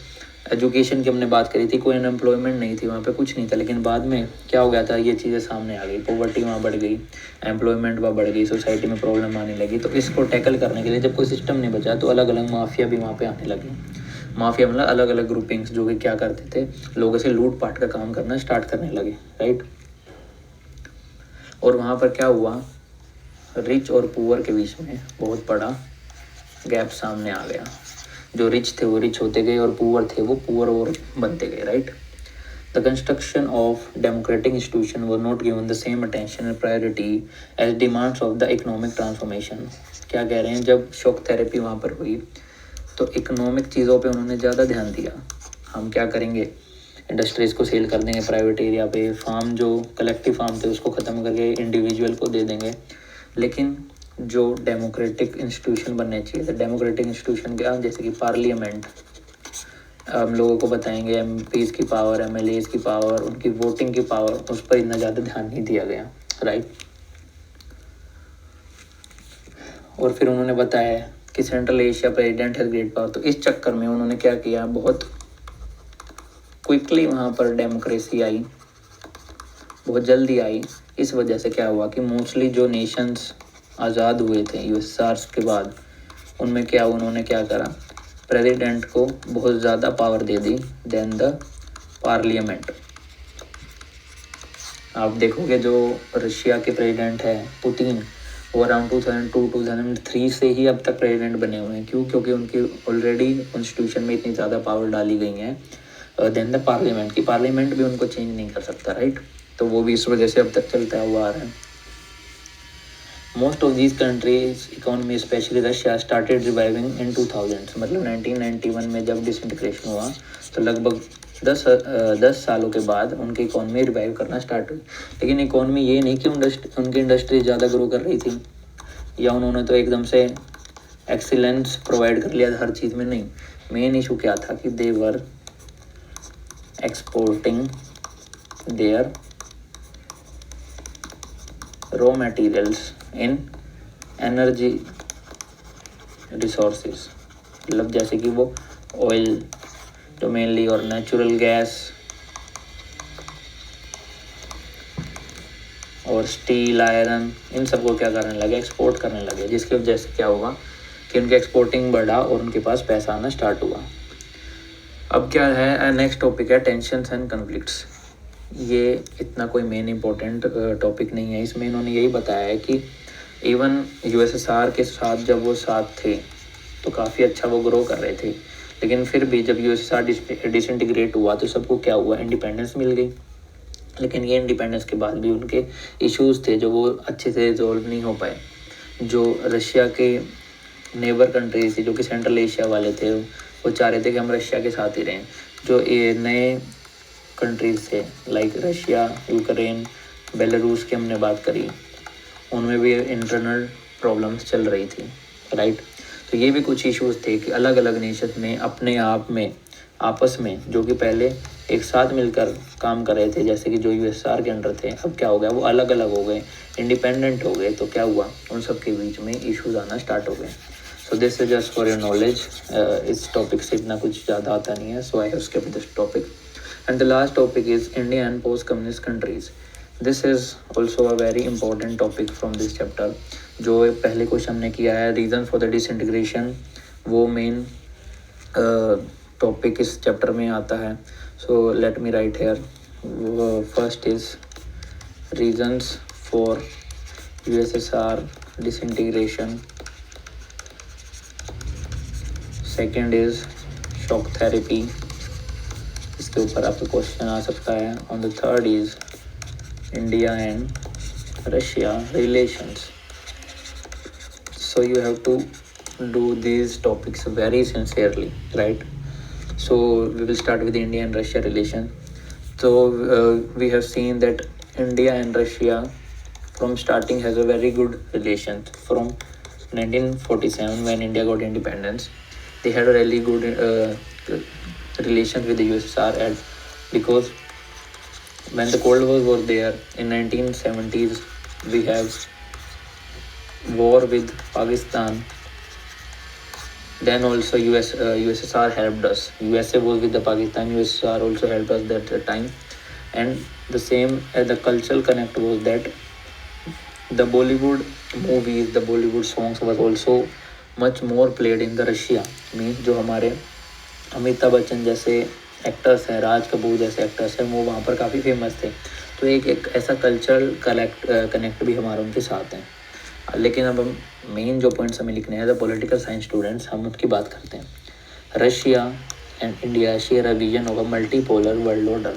एजुकेशन की हमने बात करी थी, कोई अनएम्प्लॉयमेंट नहीं थी वहाँ पे, कुछ नहीं था। लेकिन बाद में क्या हो गया था, ये चीज़ें सामने आ गई, पॉवर्टी वहाँ बढ़ गई, एम्प्लॉयमेंट वहाँ बढ़ गई, सोसाइटी में प्रॉब्लम आने लगी। तो इसको टैकल करने के लिए जब कोई सिस्टम नहीं बचा तो अलग अलग माफिया भी वहाँ पे आने लगे। माफिया मतलब अलग अलग ग्रुपिंग्स जो कि क्या करते थे, लोगों से लूट पाट का काम करना स्टार्ट करने लगे, राइट। और वहाँ पर क्या हुआ, रिच और पुअर के बीच में बहुत बड़ा गैप सामने आ गया। जो रिच थे वो रिच होते गए और पुअर थे वो पुअर और बनते गए, right. The construction of democratic institution was not given the same attention and priority as demands of the economic transformation. क्या कह रहे हैं, जब शॉक थेरेपी वहाँ पर हुई तो इकोनॉमिक चीज़ों पे उन्होंने ज़्यादा ध्यान दिया। हम क्या करेंगे, इंडस्ट्रीज़ को सेल कर देंगे प्राइवेट एरिया पे, फार्म जो कलेक्टिव फार्म थे उसको ख़त्म करके इंडिविजुअल को दे देंगे। लेकिन जो डेमोक्रेटिक इंस्टीट्यूशन बनने चाहिए थे, डेमोक्रेटिक इंस्टीट्यूशन क्या, जैसे कि पार्लियामेंट, हम लोगों को बताएंगे एमपीज़ की पावर, एमएलएज़ की पावर, उनकी वोटिंग की पावर, उस पर इतना ज़्यादा ध्यान नहीं दिया गया, राइट। और फिर उन्होंने बताया कि central Asia president has great power, तो इस चक्कर में उन्होंने क्या किया, बहुत क्विकली वहाँ पर डेमोक्रेसी आई, बहुत जल्दी आई। इस वजह से क्या हुआ कि मोस्टली जो नेशंस आज़ाद हुए थे यूएसएसआर के बाद, उनमें क्या उन्होंने क्या करा, प्रेसिडेंट को बहुत ज़्यादा पावर दे दी देन द पार्लियामेंट। आप देखोगे जो रशिया के प्रेसिडेंट है पुतिन, वो अराउंड 2002-2003 से ही अब तक प्रेसिडेंट बने हुए हैं। क्यों? क्योंकि उनकी ऑलरेडी कॉन्स्टिट्यूशन में इतनी ज़्यादा पावर डाली गई हैं देन द पार्लियामेंट की, पार्लियामेंट भी उनको चेंज नहीं कर सकता, राइट। तो वो भी इस वजह से अब तक चलता हुआ आ रहा है। Most of these countries economy specially Russia started reviving in 2000, मतलब 1991 में जब डिसइंटीग्रेशन हुआ तो लगभग 10 सालों के बाद उनकी इकोनॉमी रिवाइव करना स्टार्ट हुई। लेकिन इकोनॉमी ये नहीं कि उनकी इंडस्ट्री ज़्यादा ग्रो कर रही थी या उन्होंने तो एकदम से एक्सीलेंस प्रोवाइड कर लिया हर चीज़ में, नहीं। मेन इशू क्या था कि they were exporting their raw materials in energy resources, मतलब जैसे कि वो ऑयल जो मेनली और नेचुरल गैस और स्टील, आयरन, इन सबको क्या करने लगे, एक्सपोर्ट करने लगे, जिसकी वजह से क्या हुआ कि उनकी एक्सपोर्टिंग बढ़ा और उनके पास पैसा आना स्टार्ट हुआ। अब क्या है, नेक्स्ट टॉपिक है टेंशन्स एंड कन्फ्लिक्ट्स। ये इतना कोई मेन इंपॉर्टेंट टॉपिक नहीं है, इसमें इन्होंने यही बताया है कि इवन यूएसएसआर के साथ जब वो साथ थे तो काफ़ी अच्छा वो ग्रो कर रहे थे, लेकिन फिर भी जब यूएसएसआर डिसइंटीग्रेट हुआ तो सबको क्या हुआ, इंडिपेंडेंस मिल गई। लेकिन ये इंडिपेंडेंस के बाद भी उनके इश्यूज़ थे जो वो अच्छे से रिजॉल्व नहीं हो पाए। जो रशिया के नेबर कंट्रीज थी, जो कि सेंट्रल एशिया वाले थे, वो चाह रहे थे कि हम रशिया के साथ ही रहें। जो ये नए कंट्रीज थे लाइक रशिया, यूक्रेन, बेलारूस की हमने बात करी, उनमें भी इंटरनल प्रॉब्लम्स चल रही थी, राइट। तो ये भी कुछ इश्यूज थे कि अलग अलग नेशन में अपने आप में आपस में जो कि पहले एक साथ मिलकर काम कर रहे थे, जैसे कि जो यूएसएसआर के अंडर थे, अब क्या हो गया, वो अलग अलग हो गए, इंडिपेंडेंट हो गए। तो क्या हुआ, उन सब के बीच में इश्यूज आना स्टार्ट हो गए। So this is just for your knowledge. इस टॉपिक से इतना कुछ ज़्यादा आता नहीं है, so I have skipped this topic. And the last topic is India and post communist countries. This is also a very important topic from this chapter. जो पहले क्वेश्चन हमने किया है रीज़न फॉर द डिसइंटीग्रेशन, वो main topic इस chapter में आता है। So let me write here. First is reasons for USSR disintegration, second is shock therapy, इसके ऊपर आपका क्वेश्चन आ सकता है। On the third is India and Russia relations. So you have to do these topics very sincerely, right? So we will start with India and Russia relation. So we have seen that India and Russia from starting has a very good relation. From 1947 when India got independence, they had a really good relation with the USSR, and because when the Cold War was there in 1970s, we have war with Pakistan. Then also USSR helped us. USA was with the Pakistan. USSR also helped us that time. And the same as the cultural connect was that the Bollywood movies, the Bollywood songs was also much more played in the Russia. Means जो हमारे अमिताभ बच्चन जैसे actors हैं, राज कपूर जैसे actors हैं, वो वहाँ पर काफ़ी फेमस थे। तो एक ऐसा कल्चरल कनेक्ट भी हमारा उनके साथ है। लेकिन अब हम मेन जो पॉइंट्स हमें लिखने हैं as a political science students, हम उसकी बात करते हैं। Russia and India share a vision of a multipolar world order.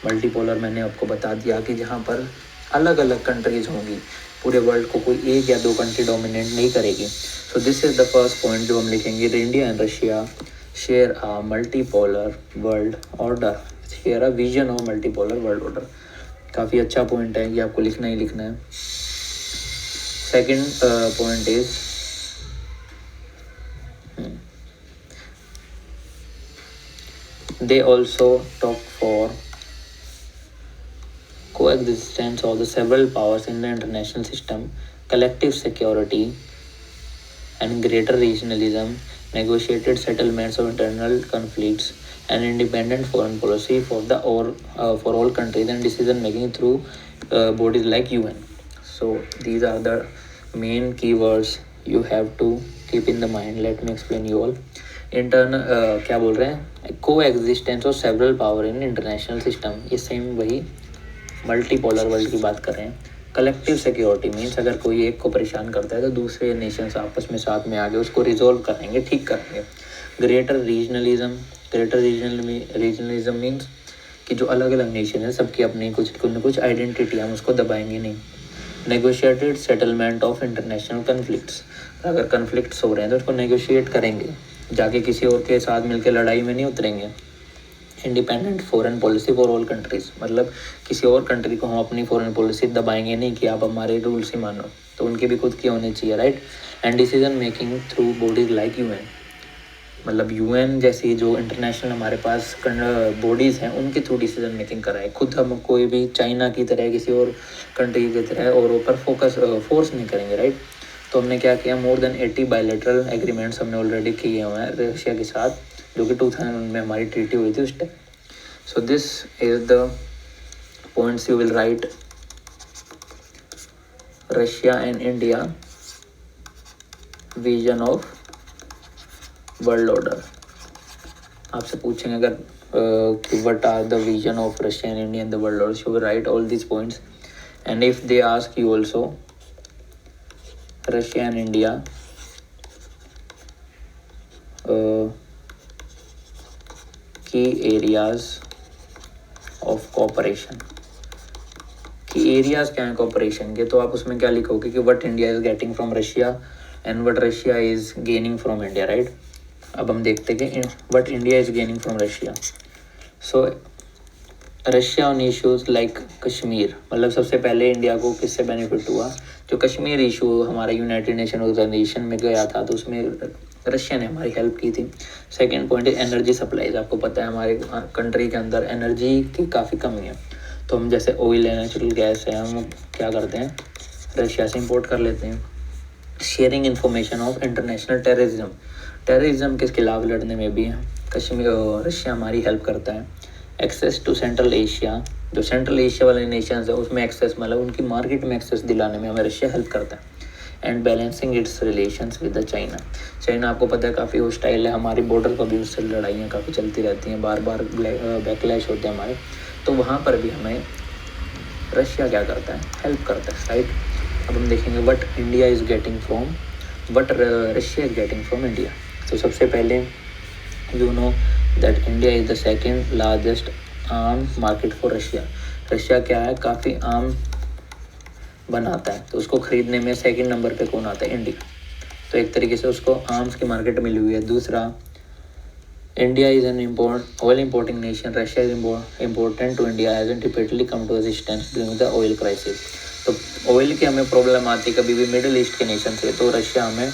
Multipolar मैंने आपको बता दिया कि जहाँ पर अलग अलग कंट्रीज होंगी, पूरे वर्ल्ड को कोई एक या दो कंट्री डोमिनेट नहीं करेगी। So this is the first point जो हम लिखेंगे, India and Russia share a multipolar world order, share a vision of multipolar world order. काफ़ी अच्छा पॉइंट है, ये आपको लिखना ही लिखना है। Second point is they also talk for coexistence of the several powers in the international system, collective security and greater regionalism, negotiated settlements of internal conflicts, and independent foreign policy for all countries, and decision making through bodies like UN. So these are the main keywords you have to keep in the mind. Let me explain you all. क्या बोल रहे हैं, को existence of several power in international system, ये same वही multipolar world की बात कर रहे हैं। कलेक्टिव सिक्योरिटी मीन्स अगर कोई एक को परेशान करता है तो दूसरे नेशंस आपस में साथ में आगे उसको रिजोल्व करेंगे, ठीक करेंगे। ग्रेटर रीजनलिज्म मीन्स कि जो अलग अलग नेशन है सबकी अपनी कुछ न कुछ आइडेंटिटी, हम उसको दबाएंगे नहीं। Negotiated settlement of international conflicts, अगर कन्फ्लिक्ट्स हो रहे हैं तो उसको नेगोशिएट करेंगे, जाके किसी और के साथ मिलकर लड़ाई में नहीं उतरेंगे। Independent foreign policy for all countries, मतलब किसी और कंट्री को हम अपनी फॉरेन पॉलिसी दबाएंगे नहीं कि आप हमारे रूल्स ही मानो, तो उनकी भी खुद की होनी चाहिए, right. And decision making through bodies like UN, मतलब यूएन जैसी जो इंटरनेशनल हमारे पास बॉडीज़ हैं उनके थ्रू डिसीजन मेकिंग कराए। खुद हम कोई भी चाइना की तरह किसी और कंट्री की तरह और ऊपर फोर्स नहीं करेंगे, राइट। तो हमने क्या किया, मोर देन 80 बायलैटरल एग्रीमेंट्स हमने ऑलरेडी किए हुए हैं रशिया के साथ, जो कि 2001 में हमारी ट्रीटी हुई थी उस time. So this is the points you will write, Russia and India vision of world order. आपसे पूछेंगे अगर कि what are the vision of Russia and India in the world order, you will write all this points. And if they ask you also Russia and India key areas of cooperation, key areas क्या है corporation के, तो आप उसमें क्या लिखोगे कि what India is getting from Russia and what Russia is gaining from India, right. अब हम देखते हैं कि what India is gaining from Russia. So Russia on issues like Kashmir, मतलब सबसे पहले इंडिया को किससे बेनिफिट हुआ, जो कश्मीर इशू हमारा यूनाइटेड नेशन ऑर्गेनाइजेशन में गया था तो उसमें रशिया ने हमारी हेल्प की थी। सेकंड पॉइंट है एनर्जी सप्लाईज, आपको पता है हमारे कंट्री के अंदर एनर्जी की काफ़ी कमी है, तो हम जैसे ऑयल है, नेचुरल गैस है, हम क्या करते हैं रशिया से इंपोर्ट कर लेते हैं। Sharing information of international terrorism के खिलाफ लड़ने में भी कश्मीर रशिया हमारी हेल्प करता है। एक्सेस टू सेंट्रल एशिया, जो सेंट्रल एशिया वाले नेशंस है उसमें एक्सेस, मतलब उनकी मार्केट में एक्सेस दिलाने में हमें रशिया हेल्प करता है। And balancing it's relations with the China आपको पता है काफ़ी हॉस्टाइल है, हमारी बॉर्डर पर भी उससे लड़ाइयाँ काफ़ी चलती रहती हैं, बार बार बैकलैश होते हैं हमारे, तो वहाँ पर भी हमें रशिया क्या करता है, हेल्प करता है, राइट। अब हम देखेंगे what India is getting from, what Russia is getting from India. तो सबसे पहले you know that India is the second largest arm market for Russia. Russia क्या है, काफ़ी आर्म बनाता है, तो उसको ख़रीदने में सेकंड नंबर पे कौन आता है, इंडिया। तो एक तरीके से उसको आर्म्स की मार्केट मिली हुई है। दूसरा, India is an oil importing nation, Russia is important to India as an repeatedly come to assistance during the oil crisis. तो ऑयल की हमें प्रॉब्लम आती कभी भी मिडिल ईस्ट के नेशन से, तो रशिया हमें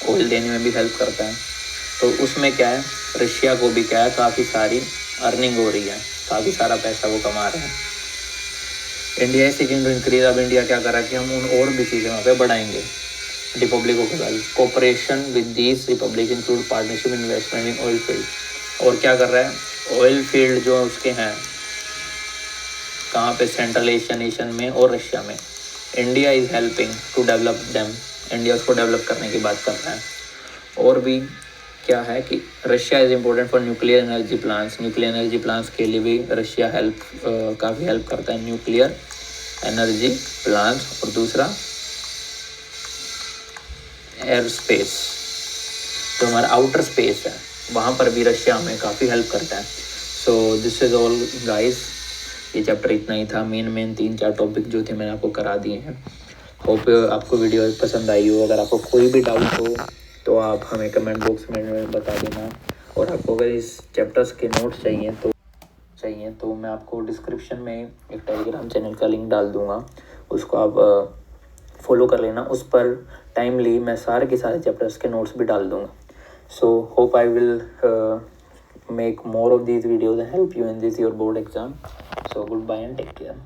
ऑयल देने में भी हेल्प करता है। तो उसमें क्या है, रशिया को भी क्या है काफ़ी सारी अर्निंग हो रही है, काफ़ी सारा पैसा वो कमा रहे हैं। India is seeking to increase, अब इंडिया क्या कर रहा है कि हम उन और भी चीज़ें वहाँ पे बढ़ाएंगे। Republic of wealth, cooperation with these Republic include partnership investment in oil field, और क्या कर रहा है, ऑयल फील्ड जो उसके हैं कहाँ पे, सेंट्रल एशिया नेशन में और रशिया में। India is helping to develop them, India उसको डेवलप करने की बात कर रहा है। और भी क्या है कि Russia is important for nuclear energy plants. Nuclear energy plants के लिए भी रशिया काफ़ी हेल्प करता है, न्यूक्लियर एनर्जी प्लांट्स। और दूसरा एयर स्पेस, जो हमारा आउटर स्पेस है वहाँ पर भी रशिया हमें काफ़ी हेल्प करता है। So this is all guys, ये चैप्टर इतना ही था। मेन 3-4 टॉपिक जो थे मैंने आपको करा दिए हैं। होप आपको वीडियो पसंद आई हो। अगर आपको कोई भी डाउट हो तो आप हमें कमेंट बॉक्स में बता देना। और आपको अगर इस चैप्टर्स के नोट्स चाहिए तो मैं आपको डिस्क्रिप्शन में एक टेलीग्राम चैनल का लिंक डाल दूँगा, उसको आप फॉलो कर लेना। उस पर टाइमली मैं सारे के सारे चैप्टर्स के नोट्स भी डाल दूँगा। So hope I will make more of these videos and help you in this your board exam. So goodbye and take care.